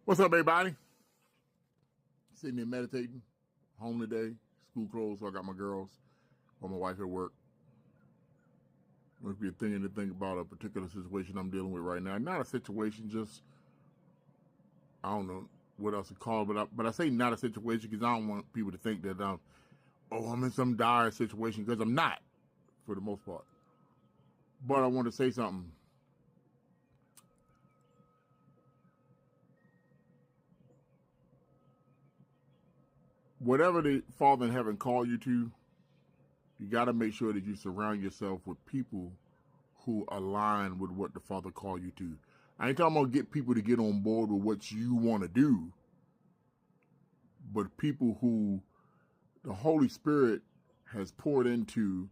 What's up, everybody? Sitting there meditating. Home today. School closed, so I got my girls or my wife at work. Must be a thing to think about a particular situation I'm dealing with right now. Not a situation, just I don't know what else to call it, but I say not a situation because I don't want people to think that I'm in some dire situation, because I'm not, for the most part. But I want to say something. Whatever the Father in heaven called you to, you got to make sure that you surround yourself with people who align with what the Father called you to. I ain't talking about get people to get on board with what you want to do, but people who the Holy Spirit has poured into,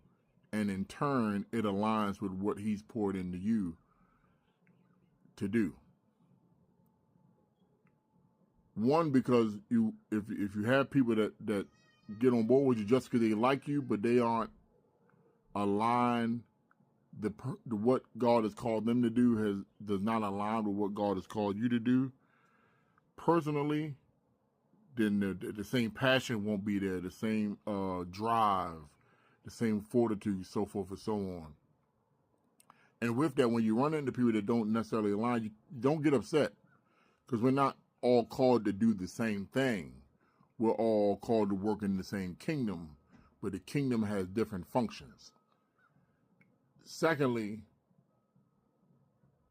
and in turn it aligns with what He's poured into you to do. One, because if you have people that get on board with you just because they like you, but they aren't aligned, the what God has called them to do does not align with what God has called you to do personally, then the same passion won't be there, the same drive, the same fortitude, so forth and so on. And with that, when you run into people that don't necessarily align, you don't get upset, because we're not all called to do the same thing. We're all called to work in the same kingdom, but the kingdom has different functions. Secondly,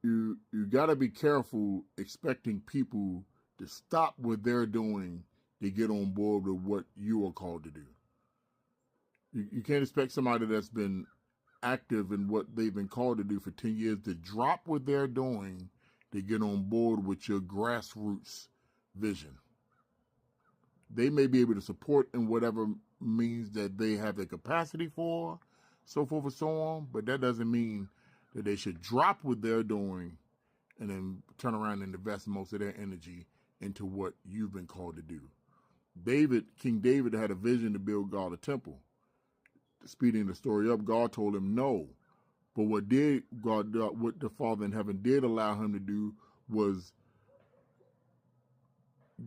you got to be careful expecting people to stop what they're doing to get on board with what you are called to do. You can't expect somebody that's been active in what they've been called to do for 10 years to drop what they're doing to get on board with your grassroots vision. They may be able to support in whatever means that they have the capacity for, so forth and so on, but that doesn't mean that they should drop what they're doing and then turn around and invest most of their energy into what you've been called to do. King David had a vision to build God a temple. Speeding the story up, God told him no. But what the Father in heaven did allow him to do was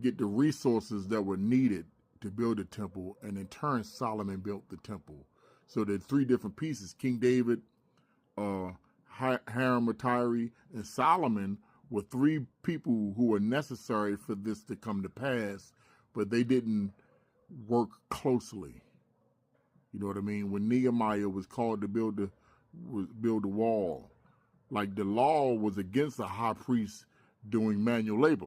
get the resources that were needed to build the temple, and in turn Solomon built the temple. So there are three different pieces. King David, Hiram of Tyre, and Solomon were three people who were necessary for this to come to pass, but they didn't work closely. You know what I mean? When Nehemiah was called to build the wall, like the law was against the high priest doing manual labor.